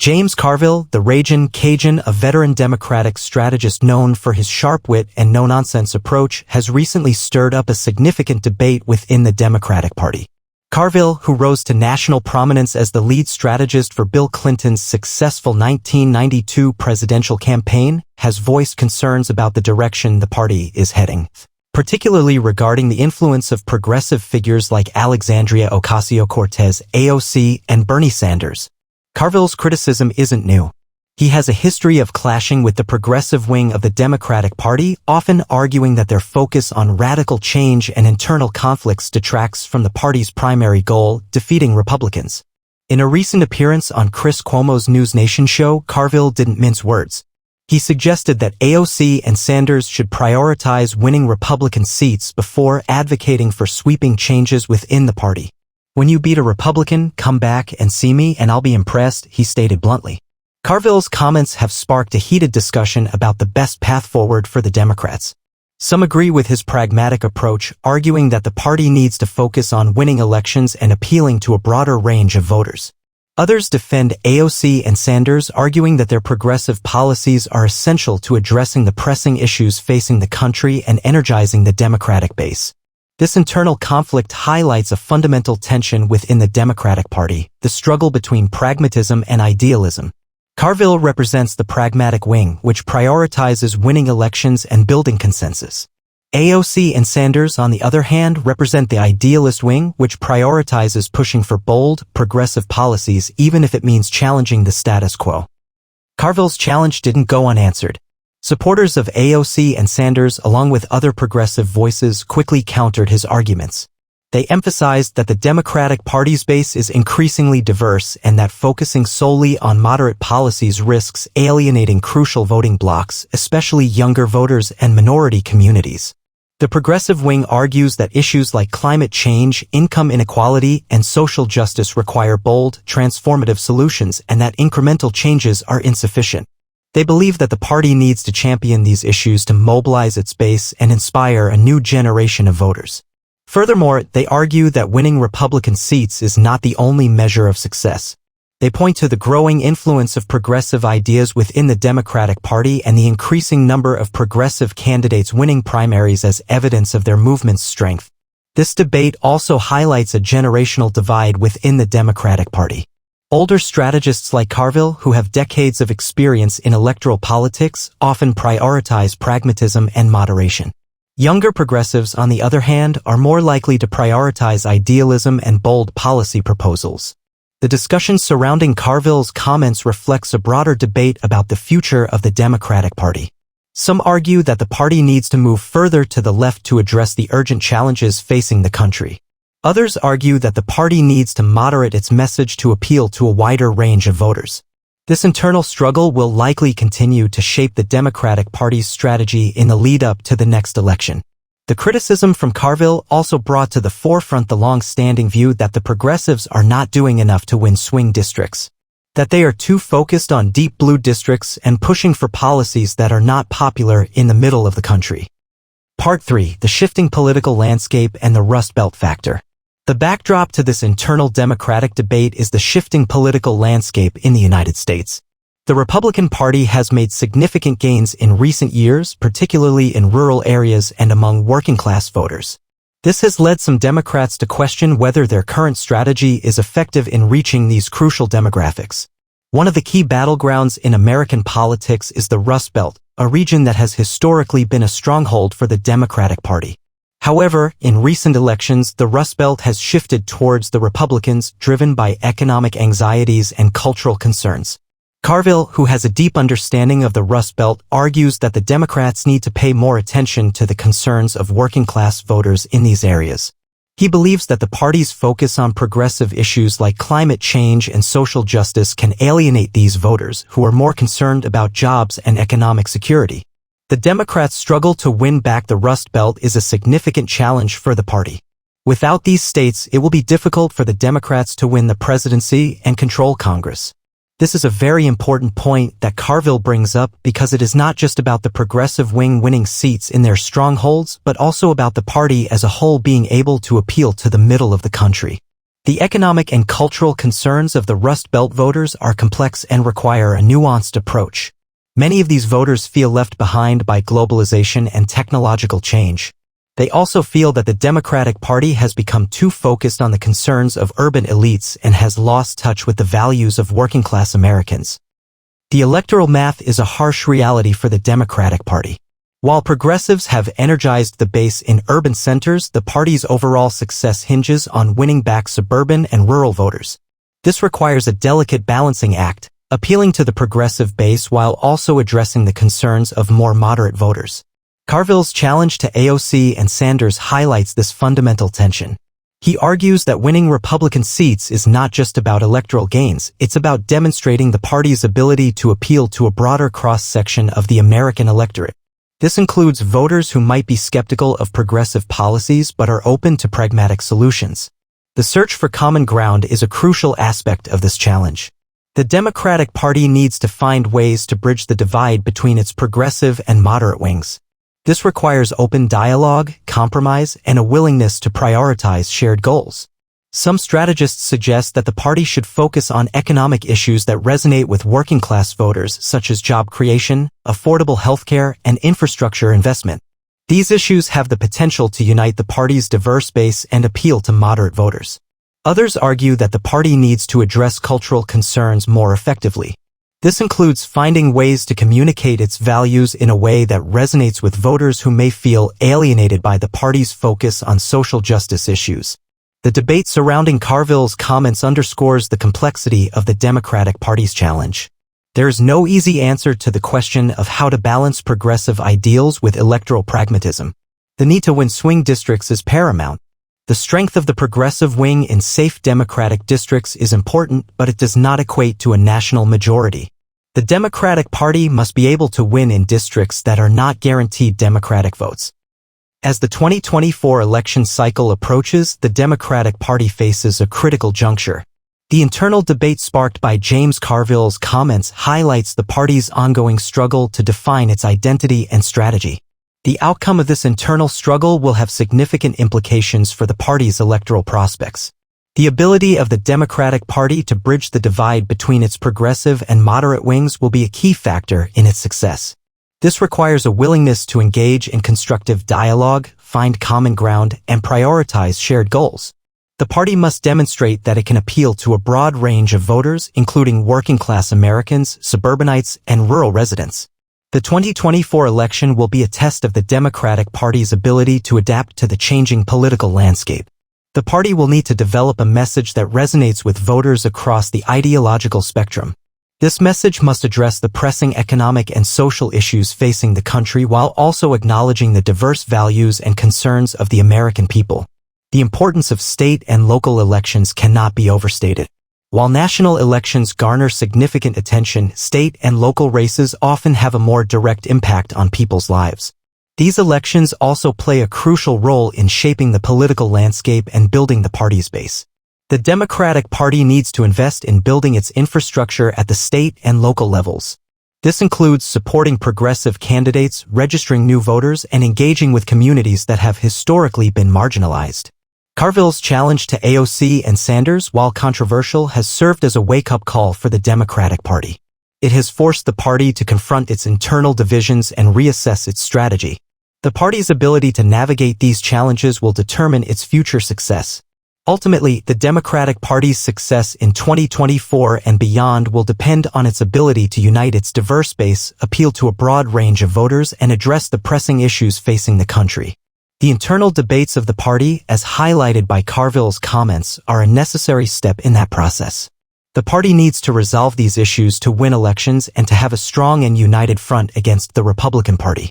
James Carville, the Ragin' Cajun, a veteran Democratic strategist known for his sharp wit and no-nonsense approach, has recently stirred up a significant debate within the Democratic Party. Carville, who rose to national prominence as the lead strategist for Bill Clinton's successful 1992 presidential campaign, has voiced concerns about the direction the party is heading, particularly regarding the influence of progressive figures like Alexandria Ocasio-Cortez, AOC, and Bernie Sanders. Carville's criticism isn't new. He has a history of clashing with the progressive wing of the Democratic Party, often arguing that their focus on radical change and internal conflicts detracts from the party's primary goal, defeating Republicans. In a recent appearance on Chris Cuomo's News Nation show, Carville didn't mince words. He suggested that AOC and Sanders should prioritize winning Republican seats before advocating for sweeping changes within the party. "When you beat a Republican, come back and see me and I'll be impressed," he stated bluntly. Carville's comments have sparked a heated discussion about the best path forward for the Democrats. Some agree with his pragmatic approach, arguing that the party needs to focus on winning elections and appealing to a broader range of voters. Others defend AOC and Sanders, arguing that their progressive policies are essential to addressing the pressing issues facing the country and energizing the Democratic base. This internal conflict highlights a fundamental tension within the Democratic Party, the struggle between pragmatism and idealism. Carville represents the pragmatic wing, which prioritizes winning elections and building consensus. AOC and Sanders, on the other hand, represent the idealist wing, which prioritizes pushing for bold, progressive policies even if it means challenging the status quo. Carville's challenge didn't go unanswered. Supporters of AOC and Sanders, along with other progressive voices, quickly countered his arguments. They emphasized that the Democratic Party's base is increasingly diverse and that focusing solely on moderate policies risks alienating crucial voting blocs, especially younger voters and minority communities. The progressive wing argues that issues like climate change, income inequality, and social justice require bold, transformative solutions and that incremental changes are insufficient. They believe that the party needs to champion these issues to mobilize its base and inspire a new generation of voters. Furthermore, they argue that winning Republican seats is not the only measure of success. They point to the growing influence of progressive ideas within the Democratic Party and the increasing number of progressive candidates winning primaries as evidence of their movement's strength. This debate also highlights a generational divide within the Democratic Party. Older strategists like Carville, who have decades of experience in electoral politics, often prioritize pragmatism and moderation. Younger progressives, on the other hand, are more likely to prioritize idealism and bold policy proposals. The discussion surrounding Carville's comments reflects a broader debate about the future of the Democratic Party. Some argue that the party needs to move further to the left to address the urgent challenges facing the country. Others argue that the party needs to moderate its message to appeal to a wider range of voters. This internal struggle will likely continue to shape the Democratic Party's strategy in the lead-up to the next election. The criticism from Carville also brought to the forefront the long-standing view that the progressives are not doing enough to win swing districts, that they are too focused on deep blue districts and pushing for policies that are not popular in the middle of the country. Part 3. The shifting political landscape and the Rust Belt factor. The backdrop to this internal Democratic debate is the shifting political landscape in the United States. The Republican Party has made significant gains in recent years, particularly in rural areas and among working-class voters. This has led some Democrats to question whether their current strategy is effective in reaching these crucial demographics. One of the key battlegrounds in American politics is the Rust Belt, a region that has historically been a stronghold for the Democratic Party. However, in recent elections, the Rust Belt has shifted towards the Republicans, driven by economic anxieties and cultural concerns. Carville, who has a deep understanding of the Rust Belt, argues that the Democrats need to pay more attention to the concerns of working-class voters in these areas. He believes that the party's focus on progressive issues like climate change and social justice can alienate these voters who are more concerned about jobs and economic security. The Democrats' struggle to win back the Rust Belt is a significant challenge for the party. Without these states, it will be difficult for the Democrats to win the presidency and control Congress. This is a very important point that Carville brings up because it is not just about the progressive wing winning seats in their strongholds, but also about the party as a whole being able to appeal to the middle of the country. The economic and cultural concerns of the Rust Belt voters are complex and require a nuanced approach. Many of these voters feel left behind by globalization and technological change. They also feel that the Democratic Party has become too focused on the concerns of urban elites and has lost touch with the values of working-class Americans. The electoral math is a harsh reality for the Democratic Party. While progressives have energized the base in urban centers, the party's overall success hinges on winning back suburban and rural voters. This requires a delicate balancing act, appealing to the progressive base while also addressing the concerns of more moderate voters. Carville's challenge to AOC and Sanders highlights this fundamental tension. He argues that winning Republican seats is not just about electoral gains, it's about demonstrating the party's ability to appeal to a broader cross-section of the American electorate. This includes voters who might be skeptical of progressive policies but are open to pragmatic solutions. The search for common ground is a crucial aspect of this challenge. The Democratic Party needs to find ways to bridge the divide between its progressive and moderate wings. This requires open dialogue, compromise, and a willingness to prioritize shared goals. Some strategists suggest that the party should focus on economic issues that resonate with working-class voters, such as job creation, affordable healthcare, and infrastructure investment. These issues have the potential to unite the party's diverse base and appeal to moderate voters. Others argue that the party needs to address cultural concerns more effectively. This includes finding ways to communicate its values in a way that resonates with voters who may feel alienated by the party's focus on social justice issues. The debate surrounding Carville's comments underscores the complexity of the Democratic Party's challenge. There is no easy answer to the question of how to balance progressive ideals with electoral pragmatism. The need to win swing districts is paramount. The strength of the progressive wing in safe Democratic districts is important, but it does not equate to a national majority. The Democratic Party must be able to win in districts that are not guaranteed Democratic votes. As the 2024 election cycle approaches, the Democratic Party faces a critical juncture. The internal debate sparked by James Carville's comments highlights the party's ongoing struggle to define its identity and strategy. The outcome of this internal struggle will have significant implications for the party's electoral prospects. The ability of the Democratic Party to bridge the divide between its progressive and moderate wings will be a key factor in its success. This requires a willingness to engage in constructive dialogue, find common ground, and prioritize shared goals. The party must demonstrate that it can appeal to a broad range of voters, including working-class Americans, suburbanites, and rural residents. The 2024 election will be a test of the Democratic Party's ability to adapt to the changing political landscape. The party will need to develop a message that resonates with voters across the ideological spectrum. This message must address the pressing economic and social issues facing the country while also acknowledging the diverse values and concerns of the American people. The importance of state and local elections cannot be overstated. While national elections garner significant attention, state and local races often have a more direct impact on people's lives. These elections also play a crucial role in shaping the political landscape and building the party's base. The Democratic Party needs to invest in building its infrastructure at the state and local levels. This includes supporting progressive candidates, registering new voters, and engaging with communities that have historically been marginalized. Carville's challenge to AOC and Sanders, while controversial, has served as a wake-up call for the Democratic Party. It has forced the party to confront its internal divisions and reassess its strategy. The party's ability to navigate these challenges will determine its future success. Ultimately, the Democratic Party's success in 2024 and beyond will depend on its ability to unite its diverse base, appeal to a broad range of voters, and address the pressing issues facing the country. The internal debates of the party, as highlighted by Carville's comments, are a necessary step in that process. The party needs to resolve these issues to win elections and to have a strong and united front against the Republican Party.